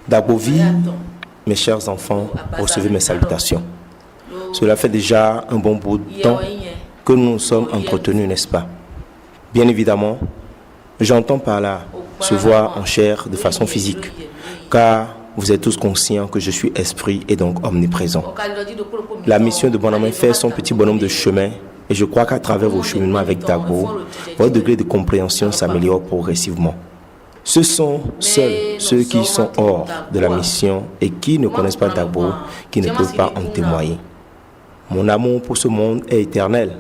Dagbovi, mes chers enfants, recevez mes salutations. Cela fait déjà un bon bout de temps que nous nous sommes entretenus, n'est-ce pas? Bien évidemment, j'entends par là se voir en chair de façon physique, car vous êtes tous conscients que je suis esprit et donc omniprésent. La mission de Bonhomme fait son petit bonhomme de chemin et je crois qu'à travers vos cheminements avec Dagbo, votre degré de compréhension s'améliore progressivement. Ce sont seuls ceux qui sont hors de la mission et qui ne connaissent pas Dagbo qui ne peuvent pas en témoigner. Mon amour pour ce monde est éternel.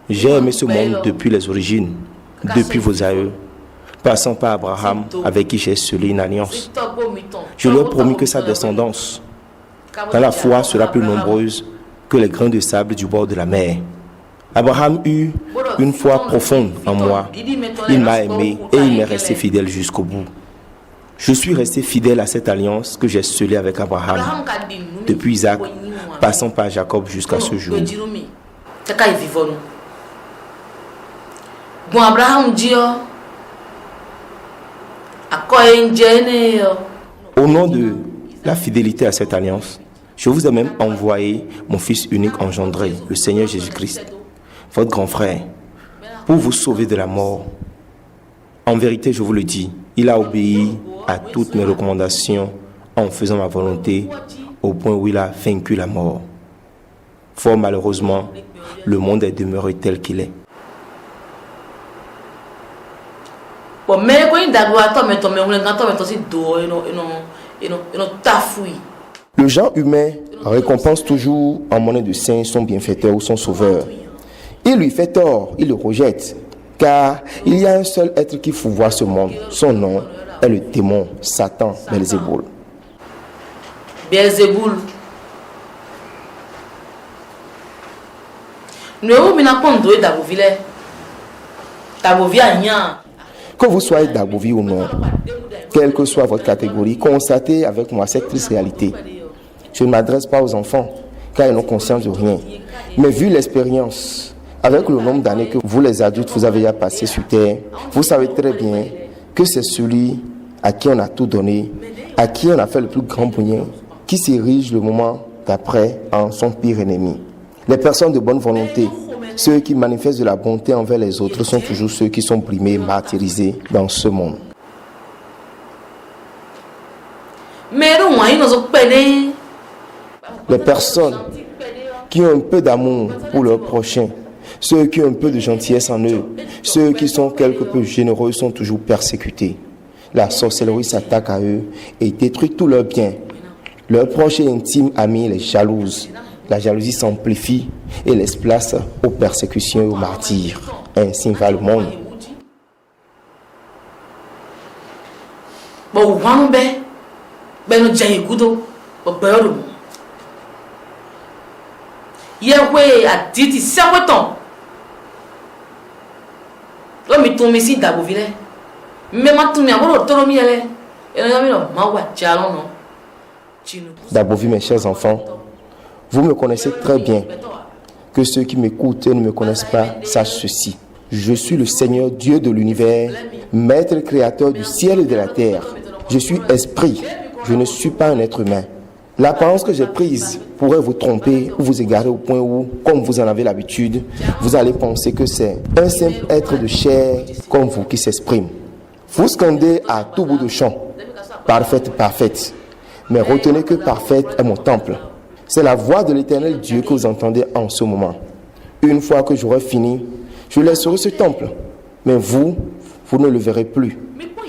J'ai aimé ce monde depuis les origines, depuis vos aïeux, passant par Abraham avec qui j'ai scellé une alliance. Je lui ai promis que sa descendance, dans la foi, sera plus nombreuse que les grains de sable du bord de la mer. Abraham eut une foi profonde en moi. Il m'a aimé et il m'est resté fidèle jusqu'au bout. Je suis resté fidèle à cette alliance que j'ai scellée avec Abraham, depuis Isaac, passant par Jacob jusqu'à ce jour. Au nom de la fidélité à cette alliance, je vous ai même envoyé mon Fils unique engendré, le Seigneur Jésus-Christ, votre grand frère, pour vous sauver de la mort. En vérité, je vous le dis, il a obéi à toutes mes recommandations en faisant ma volonté au point où il a vaincu la mort. Fort malheureusement, le monde est demeuré tel qu'il est. Le genre humain récompense toujours en monnaie de saint son bienfaiteur ou son sauveur. Il lui fait tort, il le rejette, car il y a un seul être qui fouvoie ce monde. Son nom est le démon Satan Belzéboul. Belzéboul. Que vous soyez Dagbovi ou non, quelle que soit votre catégorie, constatez avec moi cette triste réalité. Je ne m'adresse pas aux enfants, car ils n'ont conscience de rien. Mais vu l'expérience, avec le nombre d'années que vous les adultes vous avez déjà passé sur terre, vous savez très bien que c'est celui à qui on a tout donné, à qui on a fait le plus grand bien, qui s'érige le moment d'après en son pire ennemi. Les personnes de bonne volonté, ceux qui manifestent de la bonté envers les autres, sont toujours ceux qui sont brimés, martyrisés dans ce monde. Les personnes qui ont un peu d'amour pour leur prochain, ceux qui ont un peu de gentillesse en eux, ceux qui sont quelque peu généreux sont toujours persécutés. La sorcellerie s'attaque à eux et détruit tous leurs biens. Leurs proches et intimes amis les jalousent. La jalousie s'amplifie et laisse place aux persécutions et aux martyrs. Ainsi va le monde. Dagbovi, mes chers enfants, vous me connaissez très bien. Que ceux qui m'écoutent et ne me connaissent pas sachent ceci. Je suis le Seigneur Dieu de l'univers, maître et créateur du ciel et de la terre. Je suis esprit, je ne suis pas un être humain. L'apparence que j'ai prise pourrait vous tromper ou vous égarer au point où, comme vous en avez l'habitude, vous allez penser que c'est un simple être de chair comme vous qui s'exprime. Vous scandez à tout bout de champ, parfaite, parfaite. Mais retenez que parfaite est mon temple. C'est la voix de l'Éternel Dieu que vous entendez en ce moment. Une fois que j'aurai fini, je laisserai ce temple. Mais vous ne le verrez plus.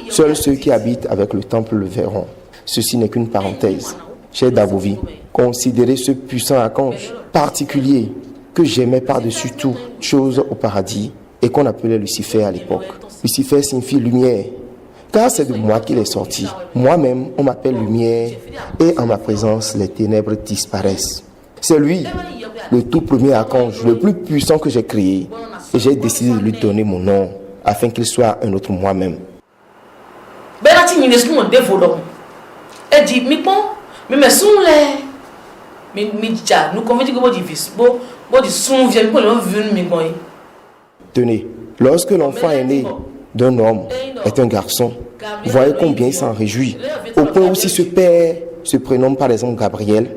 Seuls ceux qui habitent avec le temple le verront. Ceci n'est qu'une parenthèse. Cher Dagbovi, considérez ce puissant archange particulier que j'aimais par-dessus toute chose au paradis et qu'on appelait Lucifer à l'époque. Lucifer signifie lumière, car c'est de moi qu'il est sorti. Moi-même, on m'appelle lumière et en ma présence, les ténèbres disparaissent. C'est lui, le tout premier archange, le plus puissant que j'ai créé. Et j'ai décidé de lui donner mon nom afin qu'il soit un autre moi-même. Tenez, lorsque l'enfant est né, d'un homme est un garçon. Voyez combien il s'en réjouit. Au point où si ce père se prénomme par exemple Gabriel,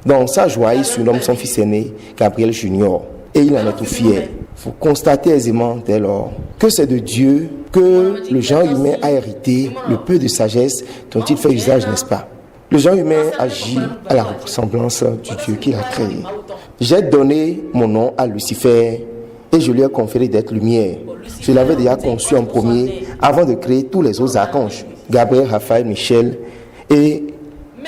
dans sa joie, il surnomme son fils aîné Gabriel Junior. Et il en est tout fier. Vous constatez aisément dès lors que c'est de Dieu que le genre humain a hérité le peu de sagesse dont il fait usage, n'est-ce pas? Le genre humain agit à la ressemblance du Dieu qu'il a créé. J'ai donné mon nom à Lucifer et je lui ai conféré d'être lumière. Je l'avais déjà conçu en premier avant de créer tous les autres archanges, Gabriel, Raphaël, Michel et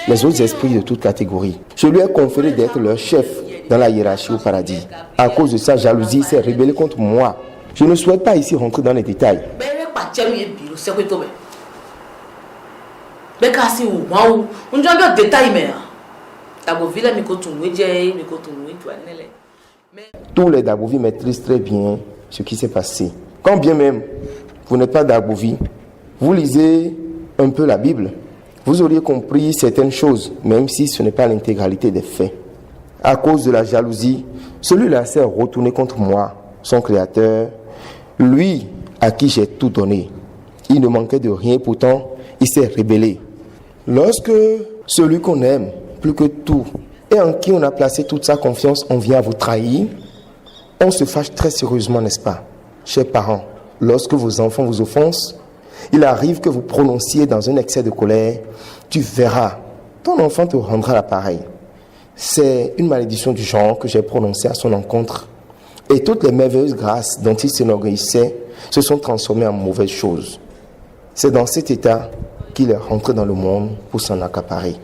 les autres esprits de toute catégorie. Je lui ai conféré d'être leur chef dans la hiérarchie au paradis. À cause de sa jalousie, il s'est rébellé contre moi. Je ne souhaite pas ici rentrer dans les détails. Tous les Dabovi maîtrisent très bien ce qui s'est passé. Quand bien même vous n'êtes pas Dabovi, vous lisez un peu la Bible, vous auriez compris certaines choses, même si ce n'est pas l'intégralité des faits. À cause de la jalousie, celui-là s'est retourné contre moi, son créateur, lui à qui j'ai tout donné. Il ne manquait de rien, pourtant il s'est rébellé. Lorsque celui qu'on aime plus que tout et en qui on a placé toute sa confiance, on vient à vous trahir, on se fâche très sérieusement, n'est-ce pas? Chers parents, lorsque vos enfants vous offensent, il arrive que vous prononciez dans un excès de colère, tu verras, ton enfant te rendra l'appareil. C'est une malédiction du genre que j'ai prononcée à son encontre. Et toutes les merveilleuses grâces dont il s'enorgueillissait se sont transformées en mauvaises choses. C'est dans cet état qu'il est rentré dans le monde pour s'en accaparer.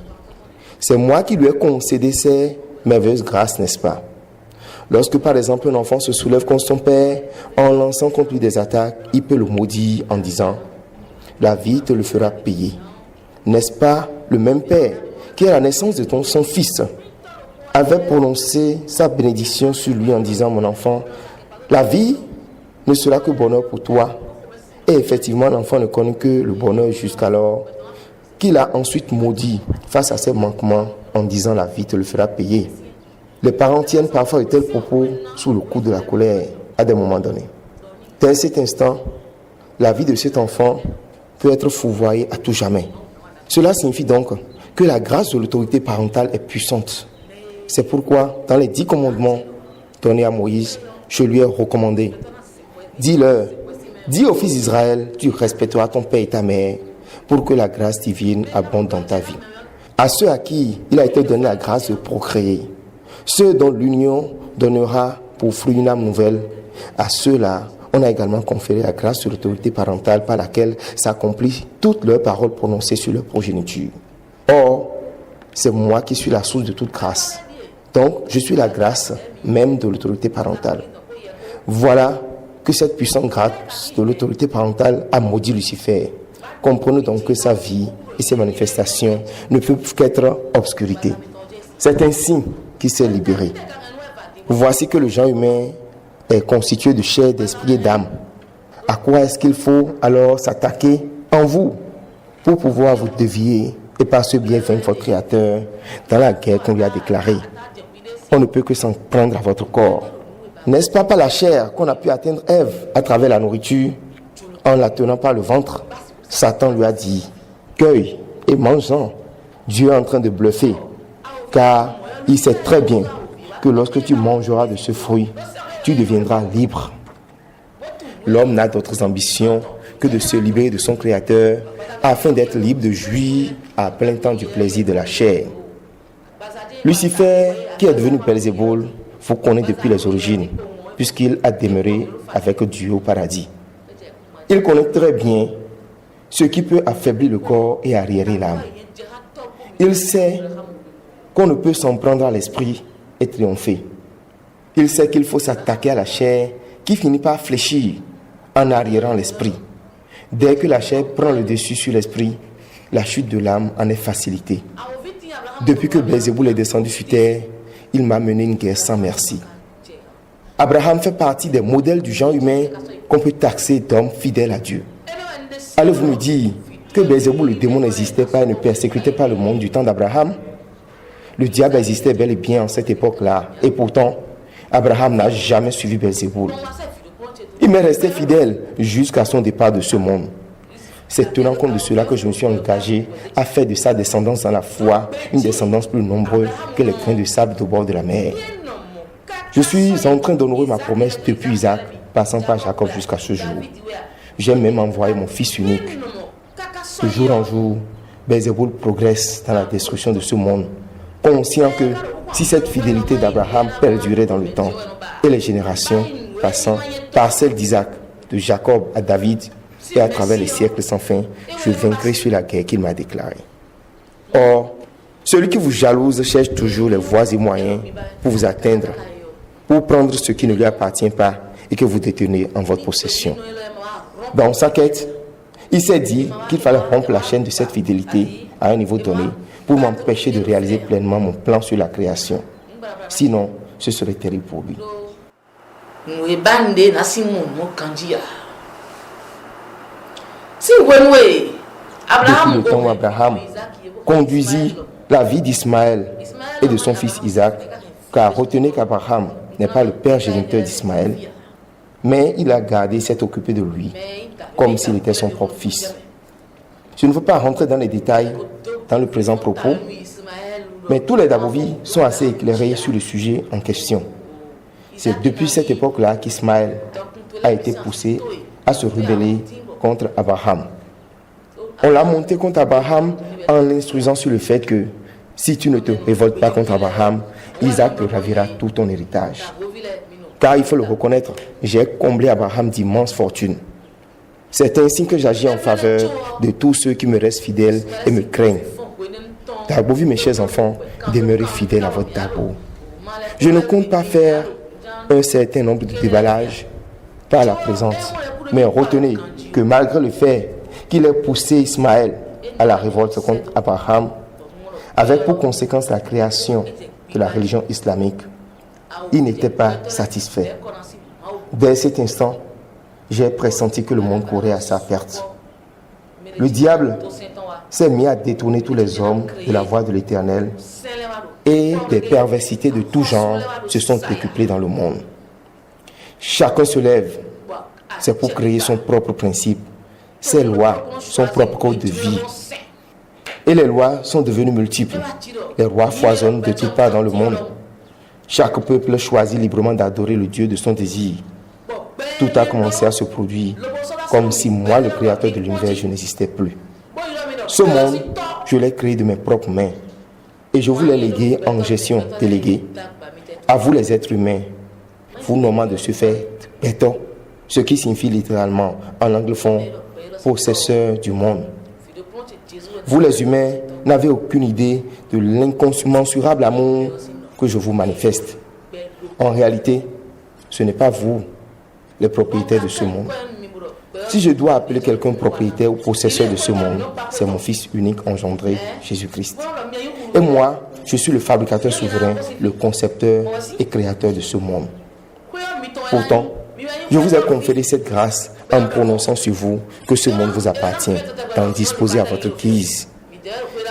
C'est moi qui lui ai concédé ces merveilleuses grâces, n'est-ce pas? Lorsque par exemple un enfant se soulève contre son père en lançant contre lui des attaques, il peut le maudire en disant « La vie te le fera payer ». N'est-ce pas le même père qui à la naissance de son fils avait prononcé sa bénédiction sur lui en disant « Mon enfant, la vie ne sera que bonheur pour toi ». Et effectivement, l'enfant ne connaît que le bonheur jusqu'alors qu'il a ensuite maudit face à ses manquements en disant « La vie te le fera payer ». Les parents tiennent parfois de tels propos sous le coup de la colère à des moments donnés. Dès cet instant, la vie de cet enfant peut être fourvoyée à tout jamais. Cela signifie donc que la grâce de l'autorité parentale est puissante. C'est pourquoi, dans les 10 commandements donnés à Moïse, je lui ai recommandé. Dis-leur, dis aux fils d'Israël, tu respecteras ton père et ta mère pour que la grâce divine abonde dans ta vie. À ceux à qui il a été donné la grâce de procréer, ceux dont l'union donnera pour fruit une âme nouvelle, à ceux-là, on a également conféré la grâce de l'autorité parentale par laquelle s'accomplissent toutes leurs paroles prononcées sur leur progéniture. Or, c'est moi qui suis la source de toute grâce. Donc, je suis la grâce même de l'autorité parentale. Voilà que cette puissante grâce de l'autorité parentale a maudit Lucifer. Comprenez donc que sa vie et ses manifestations ne peuvent qu'être obscurité. C'est ainsi qu'il s'est libéré. Voici que le genre humain est constitué de chair, d'esprit et d'âme. À quoi est-ce qu'il faut alors s'attaquer en vous pour pouvoir vous dévier et par ce biais vaincre votre Créateur dans la guerre qu'on lui a déclarée? On ne peut que s'en prendre à votre corps. N'est-ce pas par la chair qu'on a pu atteindre Ève à travers la nourriture en la tenant par le ventre? Satan lui a dit, cueille et mange-en. Dieu est en train de bluffer, car il sait très bien que lorsque tu mangeras de ce fruit, tu deviendras libre. L'homme n'a d'autres ambitions que de se libérer de son Créateur afin d'être libre de jouir à plein temps du plaisir de la chair. Lucifer, qui est devenu Belzéboul, vous connaît depuis les origines, puisqu'il a demeuré avec Dieu au paradis. Il connaît très bien ce qui peut affaiblir le corps et arriérer l'âme. Il sait qu'on ne peut s'en prendre à l'esprit et triompher. Il sait qu'il faut s'attaquer à la chair qui finit par fléchir en arriérant l'esprit. Dès que la chair prend le dessus sur l'esprit, la chute de l'âme en est facilitée. Depuis que Belzéboul est descendu sur terre, il m'a mené une guerre sans merci. Abraham fait partie des modèles du genre humain qu'on peut taxer d'hommes fidèles à Dieu. Allez-vous me dire que Belzéboul, le démon, n'existait pas et ne persécutait pas le monde du temps d'Abraham? Le diable existait bel et bien en cette époque-là. Et pourtant, Abraham n'a jamais suivi Belzéboul. Il m'est resté fidèle jusqu'à son départ de ce monde. C'est tenant compte de cela que je me suis engagé à faire de sa descendance dans la foi une descendance plus nombreuse que les grains de sable au bord de la mer. Je suis en train d'honorer ma promesse depuis Isaac, passant par Jacob jusqu'à ce jour. J'ai même envoyé mon fils unique. De jour en jour, Belzéboul progresse dans la destruction de ce monde, conscient que si cette fidélité d'Abraham perdurait dans le temps et les générations passant par celle d'Isaac, de Jacob à David et à travers les siècles sans fin, je vaincrai sur la guerre qu'il m'a déclarée. Or, celui qui vous jalouse cherche toujours les voies et moyens pour vous atteindre, pour prendre ce qui ne lui appartient pas et que vous détenez en votre possession. Dans sa quête, il s'est dit qu'il fallait rompre la chaîne de cette fidélité à un niveau donné pour m'empêcher de réaliser pleinement mon plan sur la création. Sinon, ce serait terrible pour lui. Depuis le temps où Abraham conduisit la vie d'Ismaël et de son fils Isaac, car retenez qu'Abraham n'est pas le père géniteur d'Ismaël, mais il a gardé s'être occupé de lui, comme s'il était son propre fils. Je ne veux pas rentrer dans les détails dans le présent propos, mais tous les Dabovi sont assez éclairés sur le sujet en question. C'est depuis cette époque-là qu'Ismaël a été poussé à se rebeller contre Abraham. On l'a monté contre Abraham en l'instruisant sur le fait que si tu ne te révoltes pas contre Abraham, Isaac te ravira tout ton héritage. Car il faut le reconnaître, j'ai comblé Abraham d'immenses fortunes. C'est ainsi que j'agis en faveur de tous ceux qui me restent fidèles et me craignent. Dabovi, mes chers enfants, demeurez fidèles à votre Dabo. Je ne compte pas faire un certain nombre de déballages par la présence, mais retenez que malgré le fait qu'il ait poussé Ismaël à la révolte contre Abraham, avec pour conséquence la création de la religion islamique, il n'était pas satisfait. Dès cet instant, j'ai pressenti que le monde courait à sa perte. Le diable s'est mis à détourner tous les hommes de la voie de l'Éternel et des perversités de tout genre se sont décuplées dans le monde. Chacun se lève, c'est pour créer son propre principe, ses lois, son propre code de vie. Et les lois sont devenues multiples. Les rois foisonnent de toutes parts dans le monde. Chaque peuple choisit librement d'adorer le Dieu de son désir. Tout a commencé à se produire comme si moi, le créateur de l'univers, je n'existais plus. Ce monde, je l'ai créé de mes propres mains et je vous l'ai légué en gestion déléguée. À vous les êtres humains, vous nommant de ce fait Beto, ce qui signifie littéralement en anglophone possesseur du monde. Vous les humains n'avez aucune idée de l'incommensurable amour que je vous manifeste. En réalité, ce n'est pas vous les propriétaires de ce monde. Si je dois appeler quelqu'un propriétaire ou possesseur de ce monde, c'est mon Fils unique engendré, Jésus-Christ. Et moi, je suis le fabricateur souverain, le concepteur et créateur de ce monde. Pourtant, je vous ai conféré cette grâce en prononçant sur vous que ce monde vous appartient, d'en disposer à votre guise.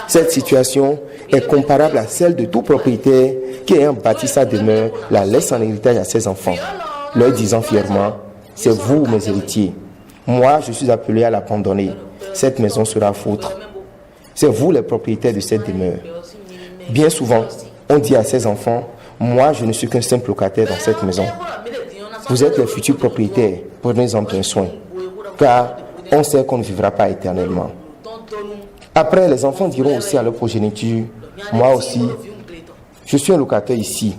Cette situation est comparable à celle de tout propriétaire qui, ayant bâti sa demeure, la laisse en héritage à ses enfants, leur disant fièrement, « C'est vous mes héritiers. Moi, je suis appelé à l'abandonner. Cette maison sera vôtre. » C'est vous les propriétaires de cette demeure. Bien souvent, on dit à ses enfants, « Moi, je ne suis qu'un simple locataire dans cette maison. » Vous êtes les futurs propriétaires, prenez-en bien soin, car on sait qu'on ne vivra pas éternellement. Après, les enfants diront aussi à leur progéniture, « Moi aussi, je suis un locataire ici,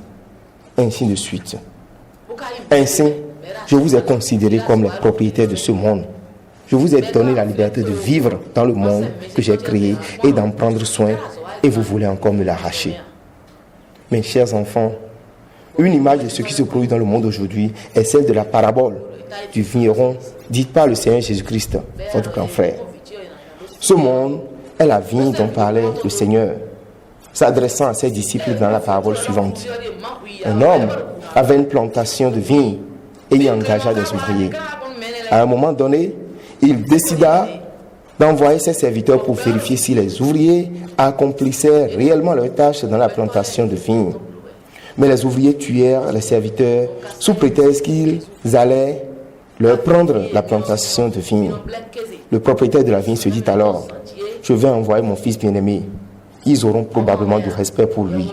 ainsi de suite. » Ainsi, je vous ai considérés comme les propriétaires de ce monde. Je vous ai donné la liberté de vivre dans le monde que j'ai créé et d'en prendre soin, et vous voulez encore me l'arracher. Mes chers enfants, une image de ce qui se produit dans le monde aujourd'hui est celle de la parabole du vigneron dite par le Seigneur Jésus-Christ, votre grand frère. Ce monde est la vigne dont parlait le Seigneur, s'adressant à ses disciples dans la parabole suivante. Un homme avait une plantation de vignes et y engagea des ouvriers. À un moment donné, il décida d'envoyer ses serviteurs pour vérifier si les ouvriers accomplissaient réellement leur tâche dans la plantation de vignes. Mais les ouvriers tuèrent les serviteurs sous prétexte qu'ils allaient leur prendre la plantation de vigne. Le propriétaire de la vigne se dit alors, je vais envoyer mon fils bien-aimé. Ils auront probablement du respect pour lui.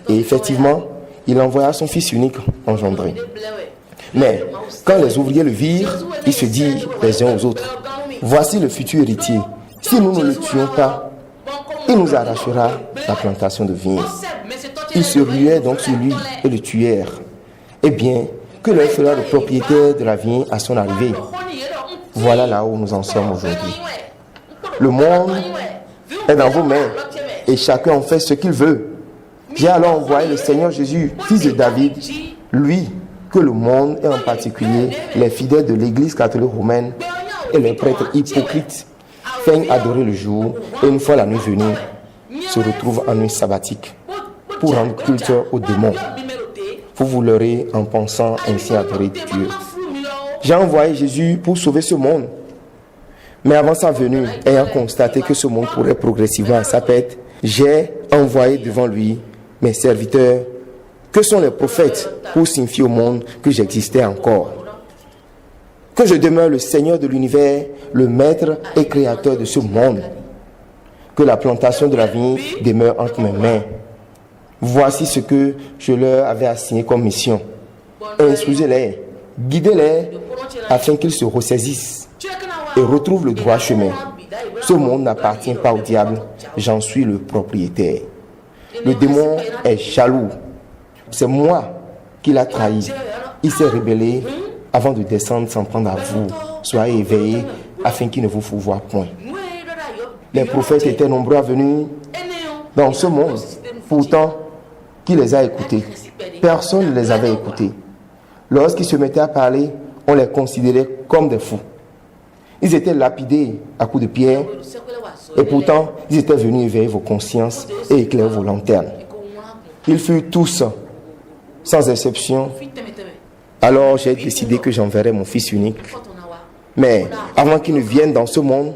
Et effectivement, il envoya son fils unique engendré. Mais quand les ouvriers le virent, ils se dirent les uns aux autres, voici le futur héritier. Si nous ne le tuons pas, il nous arrachera la plantation de vigne. Ils se ruaient donc sur lui et le tuèrent. Eh bien, que leur fera le propriétaire de la vigne à son arrivée? Voilà là où nous en sommes aujourd'hui. Le monde est dans vos mains et chacun en fait ce qu'il veut. J'ai alors envoyé le Seigneur Jésus, fils de David, lui que le monde, et en particulier les fidèles de l'Église catholique romaine et les prêtres hypocrites, feignent adorer le jour et une fois la nuit venue, se retrouvent en nuit sabbatique pour rendre culte aux démons. Vous vous leurrez en pensant ainsi adorer Dieu. J'ai envoyé Jésus pour sauver ce monde. Mais avant sa venue, ayant constaté que ce monde pourrait progressivement à sa perte, j'ai envoyé devant lui mes serviteurs, que sont les prophètes, pour signifier au monde que j'existais encore. Que je demeure le Seigneur de l'univers, le maître et créateur de ce monde. Que la plantation de la vigne demeure entre mes mains. Voici ce que je leur avais assigné comme mission. Instruisez-les, guidez-les, afin qu'ils se ressaisissent et retrouvent le droit chemin. Ce monde n'appartient pas au diable, j'en suis le propriétaire. Le démon est jaloux. C'est moi qui l'a trahi. Il s'est rebellé avant de descendre s'en prendre à vous. Soyez éveillés afin qu'il ne vous fourvoie point. Les prophètes étaient nombreux à venir dans ce monde. Pourtant, qui les a écoutés? Personne ne les avait écoutés. Lorsqu'ils se mettaient à parler, on les considérait comme des fous. Ils étaient lapidés à coups de pierre et pourtant, ils étaient venus éveiller vos consciences et éclairer vos lanternes. Ils furent tous, sans exception. Alors j'ai décidé que j'enverrais mon fils unique. Mais avant qu'il ne vienne dans ce monde,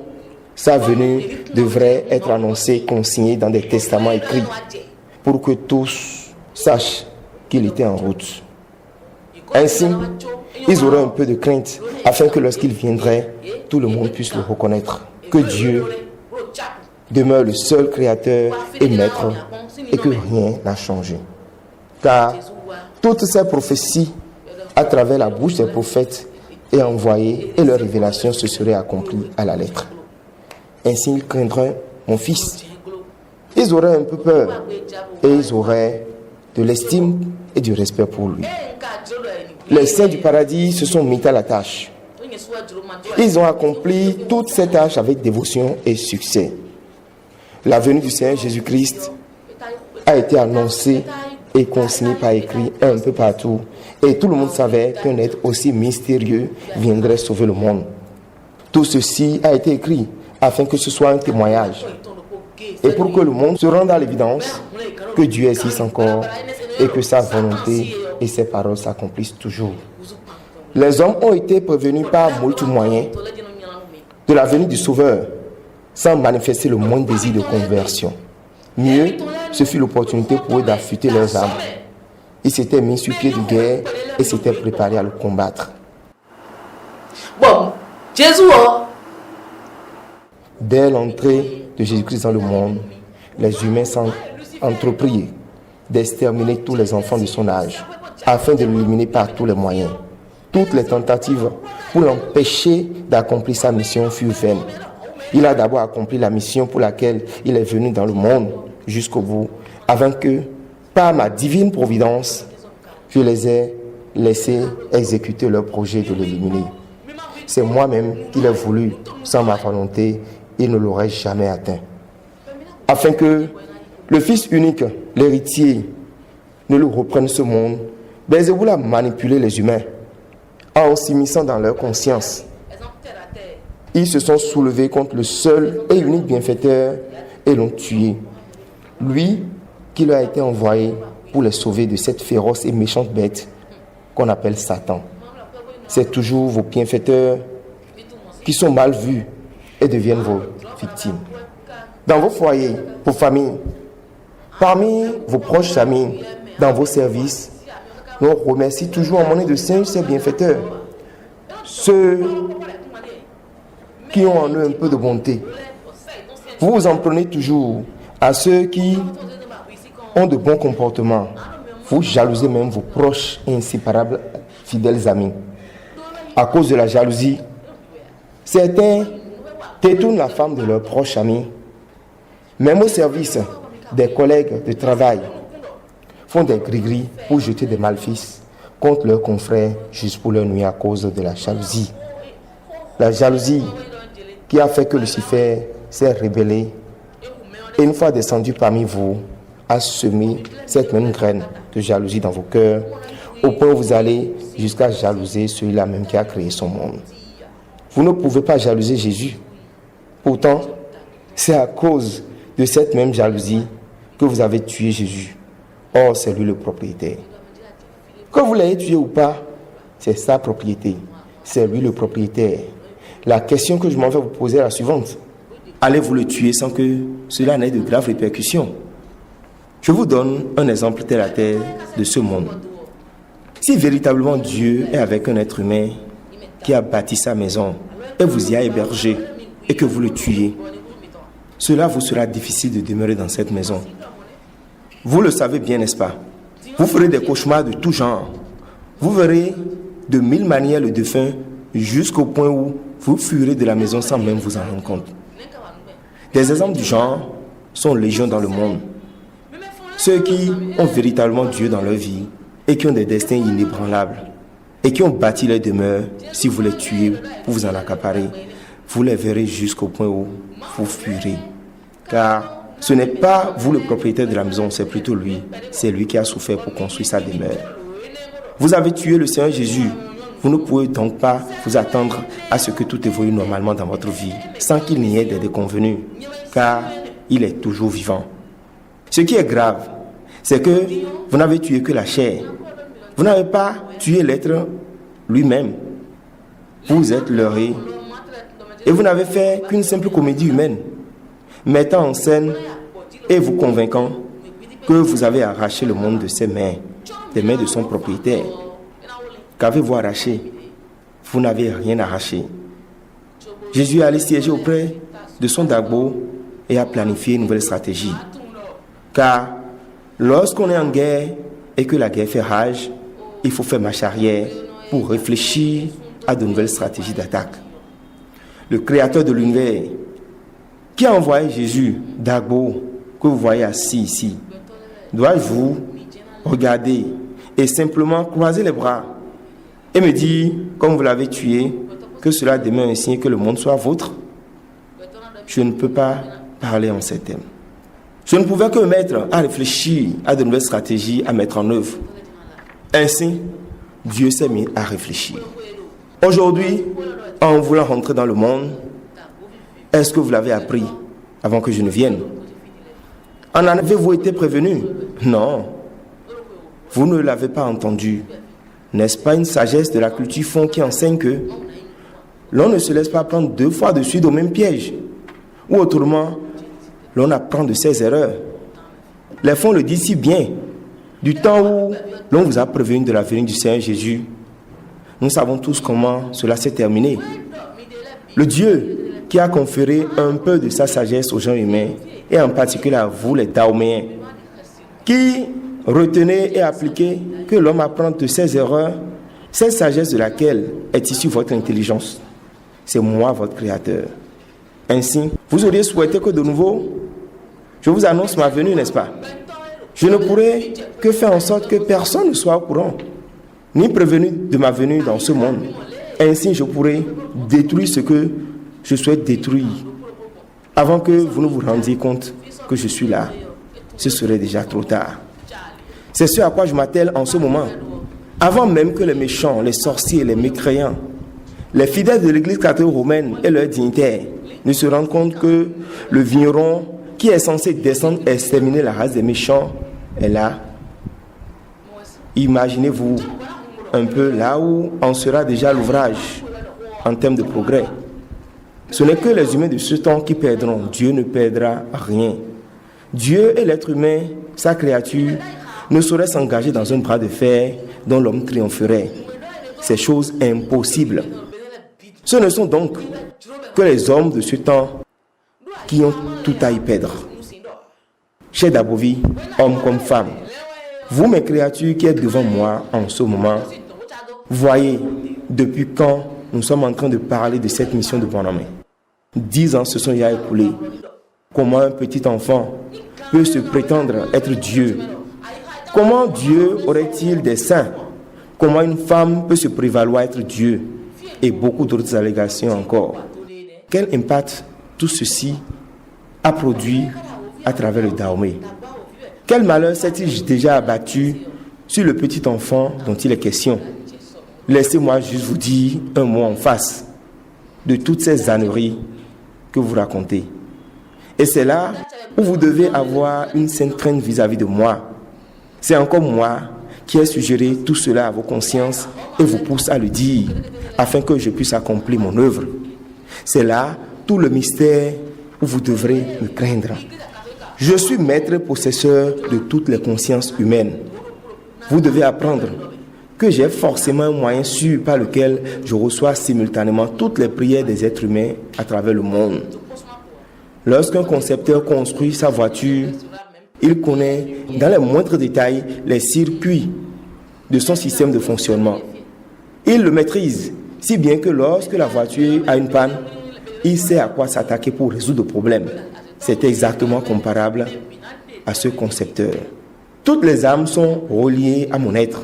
sa venue devrait être annoncée, consignée dans des testaments écrits pour que tous sachent qu'il était en route. Ainsi, ils auraient un peu de crainte afin que lorsqu'il viendrait, tout le monde puisse le reconnaître. Que Dieu demeure le seul créateur et maître et que rien n'a changé. Car toutes ces prophéties à travers la bouche des prophètes est envoyée et leur révélation se serait accomplie à la lettre. Ainsi ils craindraient mon fils. Ils auraient un peu peur et ils auraient de l'estime et du respect pour lui. Les saints du paradis se sont mis à la tâche. Ils ont accompli toute cette tâche avec dévotion et succès. La venue du Seigneur Jésus-Christ a été annoncée et consignée par écrit un peu partout. Et tout le monde savait qu'un être aussi mystérieux viendrait sauver le monde. Tout ceci a été écrit afin que ce soit un témoignage. Et pour que le monde se rende à l'évidence que Dieu existe encore et que sa volonté et ses paroles s'accomplissent toujours. Les hommes ont été prévenus par moult moyens de la venue du Sauveur sans manifester le moindre désir de conversion. Mieux, ce fut l'opportunité pour eux d'affûter leurs âmes. Ils s'étaient mis sur pied de guerre et s'étaient préparés à le combattre. Bon, Jésus. Dès l'entrée de Jésus-Christ dans le monde, les humains s'en entreprirent d'exterminer tous les enfants de son âge, afin de l'éliminer par tous les moyens. Toutes les tentatives pour l'empêcher d'accomplir sa mission furent vaines. Il a d'abord accompli la mission pour laquelle il est venu dans le monde jusqu'au bout, afin que, par ma divine providence, je les ai laissés exécuter leur projet de l'éliminer. C'est moi-même qui l'ai voulu, sans ma volonté, il ne l'aurait jamais atteint. Afin que le Fils unique, l'héritier, ne le reprenne ce monde, Belzéboul a manipulé les humains en s'immisçant dans leur conscience. Ils se sont soulevés contre le seul et unique bienfaiteur et l'ont tué. Lui qui leur a été envoyé pour les sauver de cette féroce et méchante bête qu'on appelle Satan. C'est toujours vos bienfaiteurs qui sont mal vus et deviennent vos victimes. Dans vos foyers, vos familles, parmi vos proches amis, dans vos services, nous remercions toujours en monnaie de singe ces bienfaiteurs. ceux qui ont en eux un peu de bonté. Vous vous en prenez toujours à ceux qui ont de bons comportements. Vous jalousez même vos proches et inséparables fidèles amis. À cause de la jalousie, certains détournent la femme de leurs proches amis, même au service des collègues de travail, font des gris-gris pour jeter des malfaisances contre leurs confrères juste pour leur nuire à cause de la jalousie. La jalousie qui a fait que Lucifer s'est rébellé et une fois descendu parmi vous, a semé cette même graine de jalousie dans vos cœurs, au point où vous allez jusqu'à jalouser celui-là même qui a créé son monde. Vous ne pouvez pas jalouser Jésus. Pourtant, c'est à cause de cette même jalousie que vous avez tué Jésus. Or, c'est lui le propriétaire. Que vous l'ayez tué ou pas, c'est sa propriété. C'est lui le propriétaire. La question que je m'en vais vous poser est la suivante. Allez-vous le tuer sans que cela n'ait de graves répercussions? Je vous donne un exemple terre à terre de ce monde. Si véritablement Dieu est avec un être humain qui a bâti sa maison et vous y a hébergé et que vous le tuez, cela vous sera difficile de demeurer dans cette maison. Vous le savez bien, n'est-ce pas? Vous ferez des cauchemars de tout genre. Vous verrez de 1000 manières le défunt jusqu'au point où vous fuirez de la maison sans même vous en rendre compte. Des exemples du genre sont légion dans le monde. Ceux qui ont véritablement Dieu dans leur vie et qui ont des destins inébranlables et qui ont bâti leur demeure, si vous les tuez pour vous en accaparer, vous les verrez jusqu'au point où vous fuirez. Car ce n'est pas vous le propriétaire de la maison, c'est plutôt lui. C'est lui qui a souffert pour construire sa demeure. Vous avez tué le Seigneur Jésus. Vous ne pouvez donc pas vous attendre à ce que tout évolue normalement dans votre vie sans qu'il n'y ait des déconvenus, car il est toujours vivant. Ce qui est grave, c'est que vous n'avez tué que la chair. Vous n'avez pas tué l'être lui-même. Vous êtes leurré. Et vous n'avez fait qu'une simple comédie humaine, mettant en scène et vous convainquant que vous avez arraché le monde de ses mains, des mains de son propriétaire. Qu'avez-vous arraché? Vous n'avez rien arraché. Jésus est allé siéger auprès de son Dagbo et a planifié une nouvelle stratégie. Car lorsqu'on est en guerre et que la guerre fait rage, il faut faire marche arrière pour réfléchir à de nouvelles stratégies d'attaque. Le Créateur de l'univers, qui a envoyé Jésus, Dagbo, que vous voyez assis ici, dois-je vous regarder et simplement croiser les bras et me dire, comme vous l'avez tué, que cela demeure un signe que le monde soit vôtre? Je ne peux pas parler en ces termes. Je ne pouvais que me mettre à réfléchir à de nouvelles stratégies à mettre en œuvre. Ainsi, Dieu s'est mis à réfléchir. Aujourd'hui, en voulant rentrer dans le monde, est-ce que vous l'avez appris avant que je ne vienne? En avez-vous été prévenu? Non. Vous ne l'avez pas entendu. N'est-ce pas une sagesse de la culture fond qui enseigne que l'on ne se laisse pas prendre 2 fois de suite au même piège? Ou autrement, l'on apprend de ses erreurs. Les fonds le disent si bien. Du temps où l'on vous a prévenu de la venue du Seigneur Jésus, nous savons tous comment cela s'est terminé. Le Dieu qui a conféré un peu de sa sagesse aux gens humains, et en particulier à vous les Dahoméens, qui retenez et appliquez que l'homme apprend de ses erreurs, cette sagesse de laquelle est issue votre intelligence. C'est moi, votre Créateur. Ainsi, vous auriez souhaité que de nouveau, je vous annonce ma venue, n'est-ce pas? Je ne pourrai que faire en sorte que personne ne soit au courant, ni prévenu de ma venue dans ce monde. Ainsi, je pourrai détruire ce que je souhaite détruire. Avant que vous ne vous rendiez compte que je suis là, ce serait déjà trop tard. C'est ce à quoi je m'attelle en ce moment. Avant même que les méchants, les sorciers, les mécréants, les fidèles de l'Église catholique romaine et leurs dignitaires ne se rendent compte que le vigneron qui est censé descendre et exterminer la race des méchants est là. Imaginez-vous un peu là où en sera déjà l'ouvrage en termes de progrès. Ce n'est que les humains de ce temps qui perdront. Dieu ne perdra rien. Dieu et l'être humain, sa créature, ne sauraient s'engager dans un bras de fer dont l'homme triompherait. C'est chose impossible. Ce ne sont donc que les hommes de ce temps qui ont tout à y perdre. Chers d'Abovi, hommes comme femmes, vous mes créatures qui êtes devant moi en ce moment, voyez depuis quand nous sommes en train de parler de cette mission de Bonhomme. 10 ans se sont déjà écoulés. Comment un petit enfant peut se prétendre être Dieu? Comment Dieu aurait-il des seins? Comment une femme peut se prévaloir être Dieu? Et beaucoup d'autres allégations encore. Quel impact tout ceci a produit à travers le Dahomey? Quel malheur s'est-il déjà abattu sur le petit enfant dont il est question? Laissez-moi juste vous dire un mot en face de toutes ces âneries que vous racontez. Et c'est là où vous devez avoir une sainte crainte vis-à-vis de moi. C'est encore moi qui ai suggéré tout cela à vos consciences et vous pousse à le dire, afin que je puisse accomplir mon œuvre. C'est là tout le mystère où vous devrez me craindre. Je suis maître possesseur de toutes les consciences humaines. Vous devez apprendre que j'ai forcément un moyen sûr par lequel je reçois simultanément toutes les prières des êtres humains à travers le monde. Lorsqu'un concepteur construit sa voiture, il connaît dans les moindres détails les circuits de son système de fonctionnement. Il le maîtrise, si bien que lorsque la voiture a une panne, il sait à quoi s'attaquer pour résoudre le problème. C'est exactement comparable à ce concepteur. Toutes les âmes sont reliées à mon être.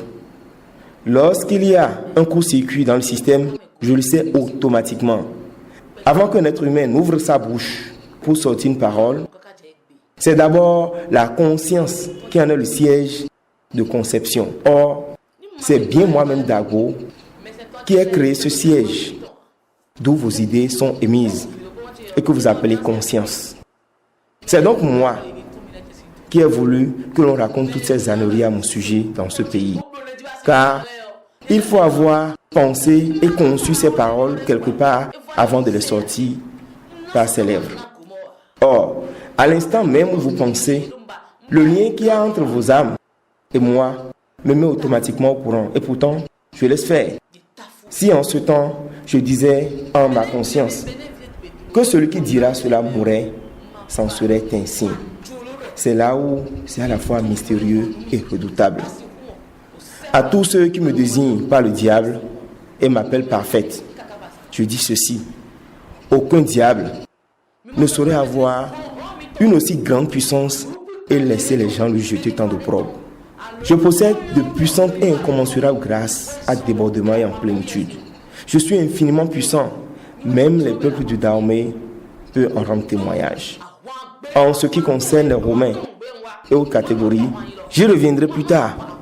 Lorsqu'il y a un court-circuit dans le système, je le sais automatiquement. Avant qu'un être humain n'ouvre sa bouche pour sortir une parole, c'est d'abord la conscience qui en est le siège de conception. Or, c'est bien moi-même Dago qui ai créé ce siège, d'où vos idées sont émises et que vous appelez conscience. C'est donc moi qui ai voulu que l'on raconte toutes ces âneries à mon sujet dans ce pays. Car il faut avoir pensé et conçu ces paroles quelque part avant de les sortir par ses lèvres. Or, à l'instant même où vous pensez, le lien qu'il y a entre vos âmes et moi me met automatiquement au courant. Et pourtant, je laisse faire. Si en ce temps, je disais en ma conscience que celui qui dira cela mourrait, c'en serait ainsi. C'est là où c'est à la fois mystérieux et redoutable. À tous ceux qui me désignent par le diable et m'appellent parfaite, je dis ceci. Aucun diable ne saurait avoir une aussi grande puissance et laisser les gens lui jeter tant d'opprobre. Je possède de puissantes et incommensurables grâces à débordement et en plénitude. Je suis infiniment puissant. Même les peuples du Dahomey peuvent en rendre témoignage. En ce qui concerne les Romains et aux catégories, j'y reviendrai plus tard.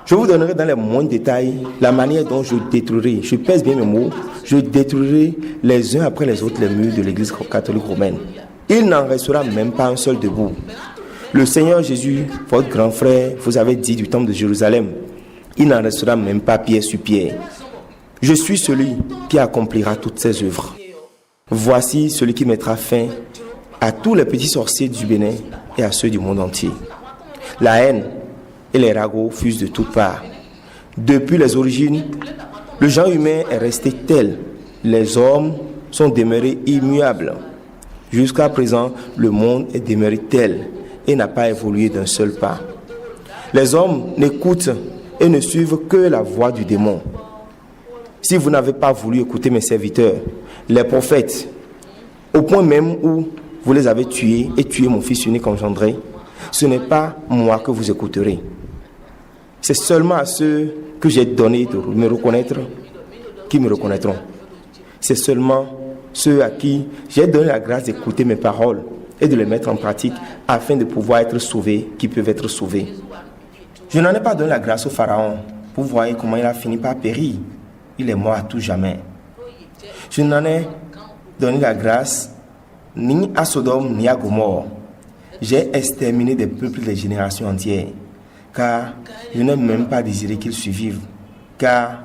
Je vous donnerai dans les moindres détails la manière dont je détruirai, je pèse bien mes mots, je détruirai les uns après les autres les murs de l'église catholique romaine. Il n'en restera même pas un seul debout. Le Seigneur Jésus, votre grand frère, vous avait dit du temple de Jérusalem, il n'en restera même pas pierre sur pierre. Je suis celui qui accomplira toutes ces œuvres. Voici celui qui mettra fin à tous les petits sorciers du Bénin et à ceux du monde entier. La haine et les ragots fusent de toutes parts. Depuis les origines, le genre humain est resté tel. Les hommes sont demeurés immuables. Jusqu'à présent, le monde est demeuré tel et n'a pas évolué d'un seul pas. Les hommes n'écoutent et ne suivent que la voix du démon. Si vous n'avez pas voulu écouter mes serviteurs, les prophètes, au point même où vous les avez tués et tué mon fils unique engendré, ce n'est pas moi que vous écouterez. C'est seulement à ceux que j'ai donné de me reconnaître qui me reconnaîtront. C'est seulement ceux à qui j'ai donné la grâce d'écouter mes paroles et de les mettre en pratique afin de pouvoir être sauvés qui peuvent être sauvés. Je n'en ai pas donné la grâce au Pharaon. Vous voyez comment il a fini par périr. Il est mort à tout jamais. Je n'en ai donné la grâce ni à Sodome ni à Gomorrhe. J'ai exterminé des peuples des générations entières, car je n'ai même pas désiré qu'ils survivent, car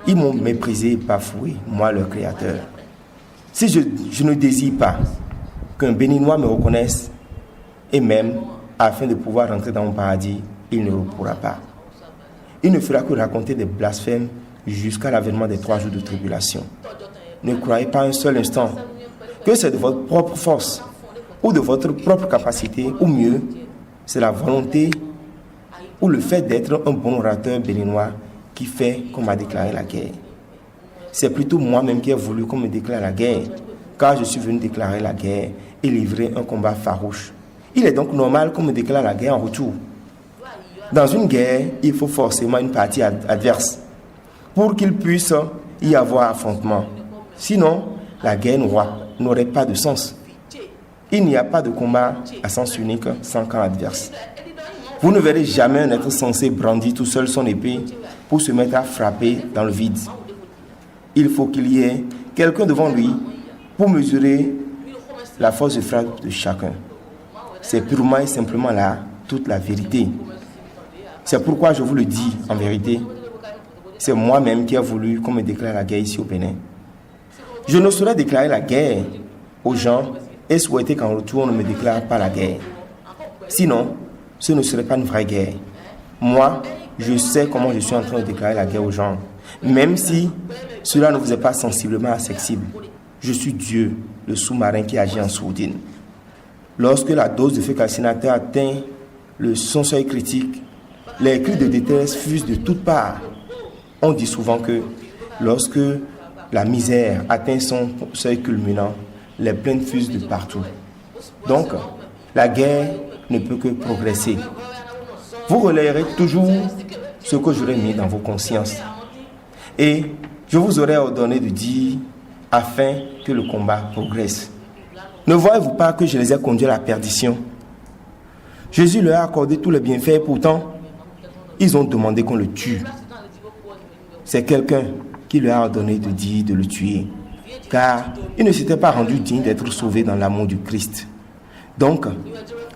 ils m'ont méprisé et bafoué, moi leur créateur. Si je ne désire pas qu'un béninois me reconnaisse, et même afin de pouvoir rentrer dans mon paradis, il ne le pourra pas. Il ne fera que raconter des blasphèmes jusqu'à l'avènement des 3 jours de tribulation. Ne croyez pas un seul instant que c'est de votre propre force ou de votre propre capacité, ou mieux, c'est la volonté ou le fait d'être un bon orateur béninois qui fait qu'on m'a déclaré la guerre. C'est plutôt moi-même qui ai voulu qu'on me déclare la guerre, car je suis venu déclarer la guerre et livrer un combat farouche. Il est donc normal qu'on me déclare la guerre en retour. Dans une guerre, il faut forcément une partie adverse pour qu'il puisse y avoir affrontement. Sinon, la guerre n'aurait pas de sens. Il n'y a pas de combat à sens unique sans camp adverse. Vous ne verrez jamais un être censé brandir tout seul son épée pour se mettre à frapper dans le vide. Il faut qu'il y ait quelqu'un devant lui pour mesurer la force de frappe de chacun. C'est purement et simplement là toute la vérité. C'est pourquoi je vous le dis en vérité. C'est moi-même qui ai voulu qu'on me déclare la guerre ici au Bénin. Je ne saurais déclarer la guerre aux gens et souhaiter qu'en retour on ne me déclare pas la guerre. Sinon, ce ne serait pas une vraie guerre. Moi, je sais comment je suis en train de déclarer la guerre aux gens, même si cela ne vous est pas sensiblement accessible. Je suis Dieu, le sous-marin qui agit en sourdine. Lorsque la dose de feu calcinateur atteint son seuil critique, les cris de détresse fusent de toutes parts. On dit souvent que lorsque la misère atteint son seuil culminant, les plaintes fusent de partout. Donc, la guerre ne peut que progresser. Vous relayerez toujours ce que j'aurais mis dans vos consciences. Et je vous aurais ordonné de dire afin que le combat progresse. Ne voyez-vous pas que je les ai conduits à la perdition? Jésus leur a accordé tous les bienfaits et pourtant, ils ont demandé qu'on le tue. C'est quelqu'un qui leur a ordonné de dire de le tuer, car il ne s'était pas rendu digne d'être sauvé dans l'amour du Christ. Donc,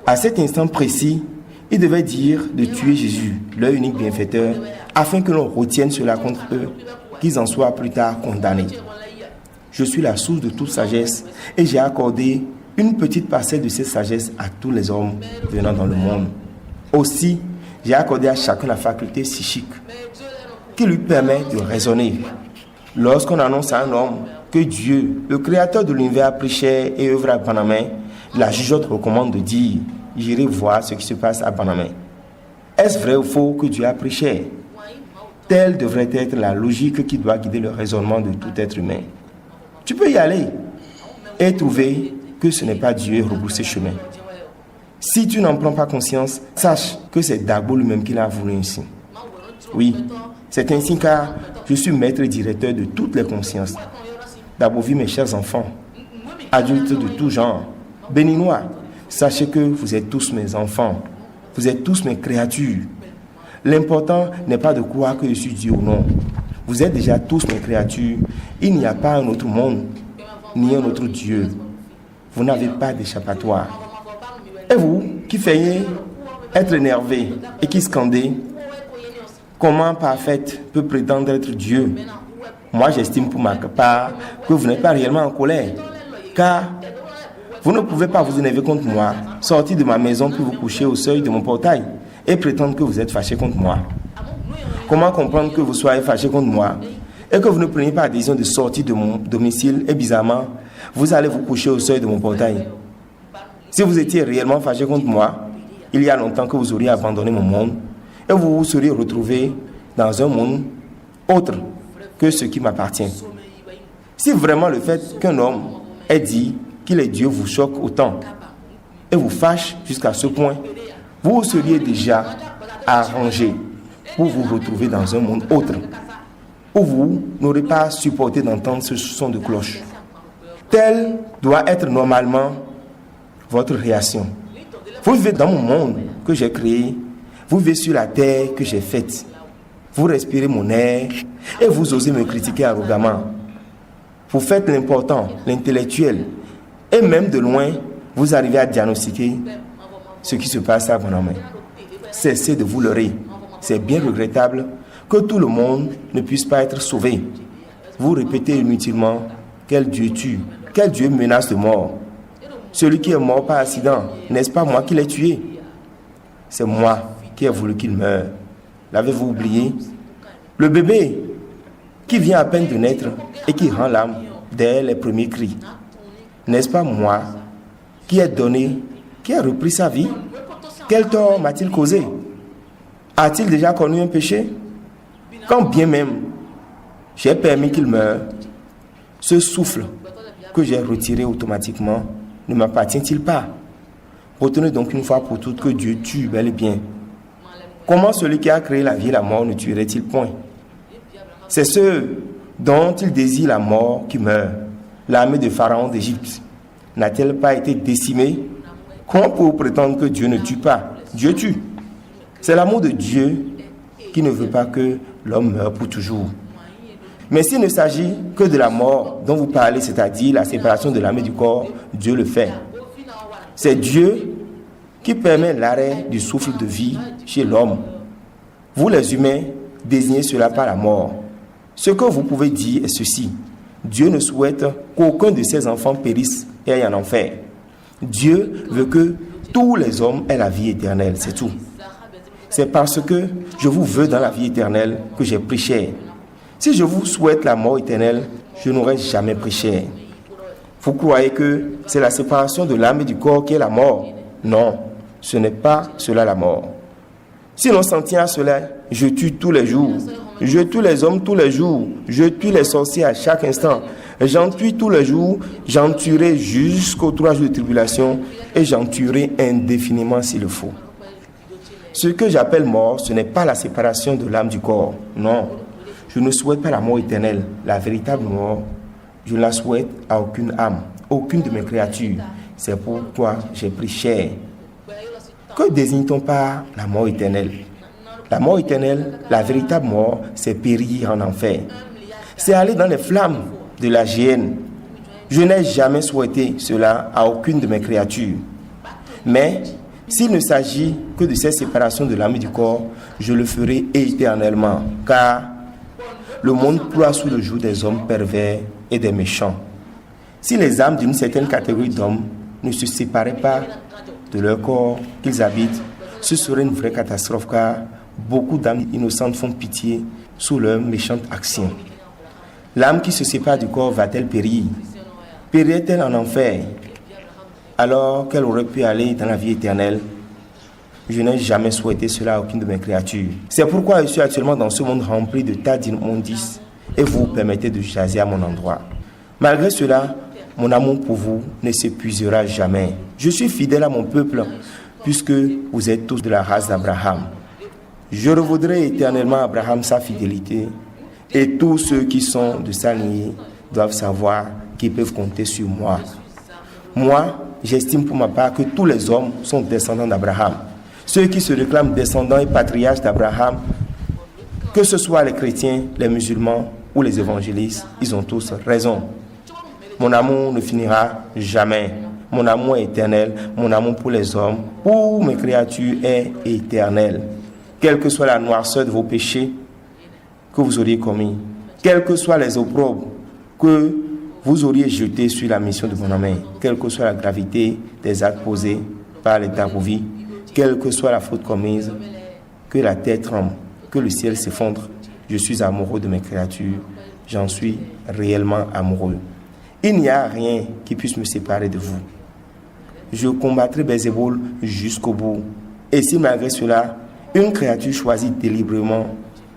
à cet instant précis, il devait dire de tuer Jésus, leur unique bienfaiteur, afin que l'on retienne cela contre eux, qu'ils en soient plus tard condamnés. Je suis la source de toute sagesse et j'ai accordé une petite parcelle de cette sagesse à tous les hommes venant dans le monde. Aussi, j'ai accordé à chacun la faculté psychique qui lui permet de raisonner. Lorsqu'on annonce à un homme que Dieu, le créateur de l'univers, a pris chair et œuvre à Panama, la jugeote recommande de dire « J'irai voir ce qui se passe à Panama ». Est-ce vrai ou faux que Dieu a pris chair? Telle devrait être la logique qui doit guider le raisonnement de tout être humain. Tu peux y aller et trouver que ce n'est pas Dieu et rebrousser chemin. Si tu n'en prends pas conscience, sache que c'est Dagbo lui-même qui l'a voulu ainsi. Oui, c'est ainsi car je suis maître et directeur de toutes les consciences. Dagbo vit mes chers enfants, adultes de tout genre, béninois, sachez que vous êtes tous mes enfants, vous êtes tous mes créatures. L'important n'est pas de croire que je suis Dieu ou non. Vous êtes déjà tous mes créatures. Il n'y a pas un autre monde, ni un autre Dieu. Vous n'avez pas d'échappatoire. Et vous, qui feignez être énervé et qui scandez, comment parfaite peut prétendre être Dieu? Moi, j'estime pour ma part que vous n'êtes pas réellement en colère, car vous ne pouvez pas vous énerver contre moi, sortir de ma maison puis vous coucher au seuil de mon portail et prétendre que vous êtes fâché contre moi. Comment comprendre que vous soyez fâché contre moi et que vous ne preniez pas la décision de sortir de mon domicile et bizarrement, vous allez vous coucher au seuil de mon portail? Si vous étiez réellement fâché contre moi, il y a longtemps que vous auriez abandonné mon monde et vous vous seriez retrouvé dans un monde autre que ce qui m'appartient. Si vraiment le fait qu'un homme ait dit qu'il est Dieu vous choque autant et vous fâche jusqu'à ce point, vous seriez déjà arrangé pour vous retrouver dans un monde autre, où vous n'aurez pas supporté d'entendre ce son de cloche. Telle doit être normalement votre réaction. Vous vivez dans mon monde que j'ai créé, vous vivez sur la terre que j'ai faite. Vous respirez mon air et vous osez me critiquer arrogamment. Vous faites l'important, l'intellectuel, et même de loin, vous arrivez à diagnostiquer ce qui se passe à mon âme. Cessez de vous leurrer. C'est bien regrettable que tout le monde ne puisse pas être sauvé. Vous répétez inutilement quel Dieu tue, quel Dieu menace de mort. Celui qui est mort par accident, n'est-ce pas moi qui l'ai tué? C'est moi qui ai voulu qu'il meure. L'avez-vous oublié? Le bébé qui vient à peine de naître et qui rend l'âme dès les premiers cris. N'est-ce pas moi qui ai donné, qui ai repris sa vie? Quel tort m'a-t-il causé? A-t-il déjà connu un péché? Quand bien même j'ai permis qu'il meure, ce souffle que j'ai retiré automatiquement ne m'appartient-il pas? Retenez donc une fois pour toutes que Dieu tue bel et bien. Comment celui qui a créé la vie et la mort ne tuerait-il point? C'est ceux dont il désire la mort qui meurent. L'armée de Pharaon d'Égypte n'a-t-elle pas été décimée? Comment pour prétendre que Dieu ne tue pas? Dieu tue. C'est l'amour de Dieu qui ne veut pas que l'homme meure pour toujours. Mais s'il ne s'agit que de la mort dont vous parlez, c'est-à-dire la séparation de l'âme et du corps, Dieu le fait. C'est Dieu qui permet l'arrêt du souffle de vie chez l'homme. Vous les humains désignez cela par la mort. Ce que vous pouvez dire est ceci: Dieu ne souhaite qu'aucun de ses enfants périsse et aille en enfer. Dieu veut que tous les hommes aient la vie éternelle, c'est tout. C'est parce que je vous veux dans la vie éternelle que j'ai pris cher. Si je vous souhaite la mort éternelle, je n'aurais jamais pris cher. Vous croyez que c'est la séparation de l'âme et du corps qui est la mort? Non, ce n'est pas cela la mort. Si l'on s'en tient à cela, je tue tous les jours. Je tue les hommes tous les jours. Je tue les sorciers à chaque instant. J'en tue tous les jours. J'en tuerai jusqu'aux 3 jours de tribulation et j'en tuerai indéfiniment s'il le faut. Ce que j'appelle mort, ce n'est pas la séparation de l'âme du corps. Non, je ne souhaite pas la mort éternelle. La véritable mort, je ne la souhaite à aucune âme, aucune de mes créatures. C'est pourquoi j'ai pris cher. Que désigne-t-on par la mort éternelle? La mort éternelle, la véritable mort, c'est périr en enfer. C'est aller dans les flammes de la géhenne. Je n'ai jamais souhaité cela à aucune de mes créatures. Mais s'il ne s'agit que de cette séparation de l'âme et du corps, je le ferai éternellement, car le monde ploie sous le joug des hommes pervers et des méchants. Si les âmes d'une certaine catégorie d'hommes ne se séparaient pas de leur corps qu'ils habitent, ce serait une vraie catastrophe, car beaucoup d'âmes innocentes font pitié sous leurs méchantes actions. L'âme qui se sépare du corps va-t-elle périr? Périrait-elle en enfer alors qu'elle aurait pu aller dans la vie éternelle? Je n'ai jamais souhaité cela à aucune de mes créatures. C'est pourquoi je suis actuellement dans ce monde rempli de tas d'immondices et vous permettez de jaser à mon endroit. Malgré cela, mon amour pour vous ne s'épuisera jamais. Je suis fidèle à mon peuple puisque vous êtes tous de la race d'Abraham. Je revaudrai éternellement à Abraham sa fidélité et tous ceux qui sont de sa lignée doivent savoir qu'ils peuvent compter sur moi. Moi, j'estime pour ma part que tous les hommes sont descendants d'Abraham. Ceux qui se réclament descendants et patriarches d'Abraham, que ce soit les chrétiens, les musulmans ou les évangélistes, ils ont tous raison. Mon amour ne finira jamais. Mon amour est éternel. Mon amour pour les hommes, pour mes créatures, est éternel. Quelle que soit la noirceur de vos péchés que vous auriez commis, quelles que soient les opprobres que vous auriez jetés sur la mission de mon ami, quelle que soit la gravité des actes posés par les Darouvis, quelle que soit la faute commise, que la terre tremble, que le ciel s'effondre, je suis amoureux de mes créatures, j'en suis réellement amoureux. Il n'y a rien qui puisse me séparer de vous. Je combattrai Bézéboul jusqu'au bout. Et si malgré cela, une créature choisit délibérément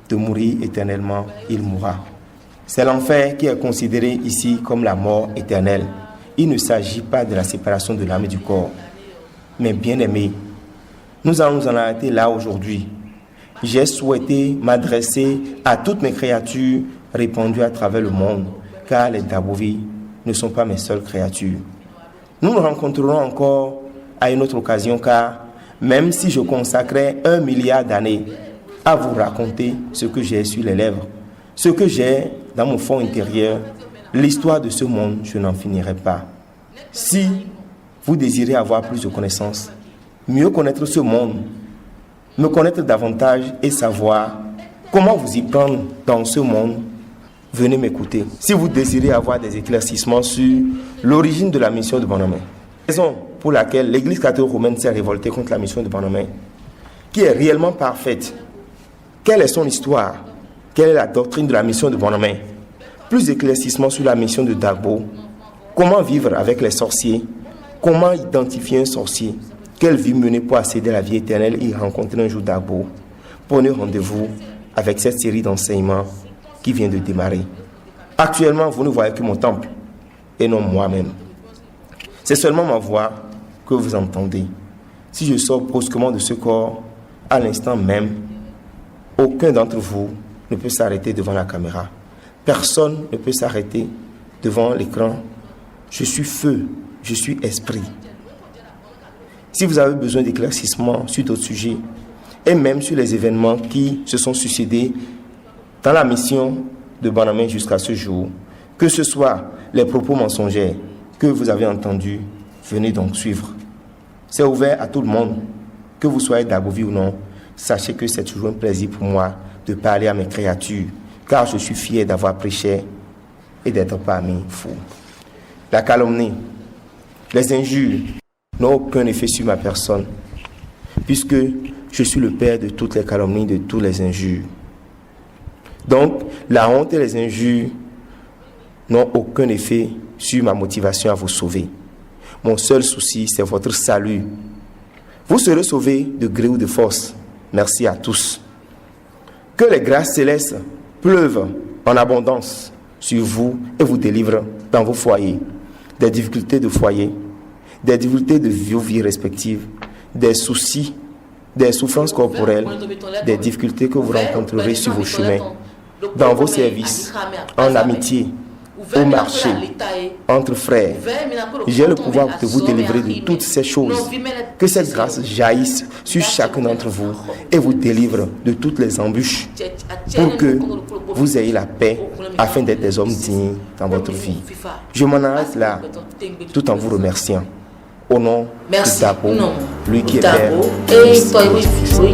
de mourir éternellement, il mourra. C'est l'enfer qui est considéré ici comme la mort éternelle. Il ne s'agit pas de la séparation de l'âme et du corps. Mais bien aimés, nous allons nous en arrêter là aujourd'hui. J'ai souhaité m'adresser à toutes mes créatures répandues à travers le monde, car les Dabovi ne sont pas mes seules créatures. Nous nous rencontrerons encore à une autre occasion, car même si je consacrais 1 milliard d'années à vous raconter ce que j'ai sur les lèvres, ce que j'ai dans mon fond intérieur, l'histoire de ce monde, je n'en finirai pas. Si vous désirez avoir plus de connaissances, mieux connaître ce monde, me connaître davantage et savoir comment vous y prendre dans ce monde, venez m'écouter. Si vous désirez avoir des éclaircissements sur l'origine de la mission de Bonhomme, raison pour laquelle l'Église catholique romaine s'est révoltée contre la mission de Bonhomme, qui est réellement parfaite, quelle est son histoire, Quelle est la doctrine de la mission de Bonhomme? Plus d'éclaircissements sur la mission de Dagbo. Comment vivre avec les sorciers? Comment identifier un sorcier? Quelle vie mener pour accéder à la vie éternelle et rencontrer un jour Dagbo? Prenez rendez-vous avec cette série d'enseignements qui vient de démarrer. Actuellement, vous ne voyez que mon temple et non moi-même. C'est seulement ma voix que vous entendez. Si je sors brusquement de ce corps, à l'instant même, aucun d'entre vous ne peut s'arrêter devant la caméra. Personne ne peut s'arrêter devant l'écran. Je suis feu, je suis esprit. Si vous avez besoin d'éclaircissement sur d'autres sujets, et même sur les événements qui se sont succédés dans la mission de Bonhomme jusqu'à ce jour, que ce soit les propos mensongers que vous avez entendus, venez donc suivre. C'est ouvert à tout le monde, que vous soyez d'Agovi ou non. Sachez que c'est toujours un plaisir pour moi de parler à mes créatures, car je suis fier d'avoir prêché et d'être parmi vous. La calomnie, les injures n'ont aucun effet sur ma personne, puisque je suis le père de toutes les calomnies, de toutes les injures. Donc, la honte et les injures n'ont aucun effet sur ma motivation à vous sauver. Mon seul souci, c'est votre salut. Vous serez sauvés de gré ou de force. Merci à tous. Que les grâces célestes pleuvent en abondance sur vous et vous délivrent dans vos foyers, des difficultés de foyer, des difficultés de vos vies respectives, des soucis, des souffrances corporelles, des difficultés que vous rencontrerez sur vos chemins, dans vos services, en amitié, au marché, entre frères. J'ai le pouvoir de vous délivrer de toutes ces choses. Que cette grâce jaillisse sur chacun d'entre vous et vous délivre de toutes les embûches pour que vous ayez la paix afin d'être des hommes dignes dans votre vie. Je m'en arrête là tout en vous remerciant. Au nom de Dagbo, lui qui est Père, Fils et Esprit.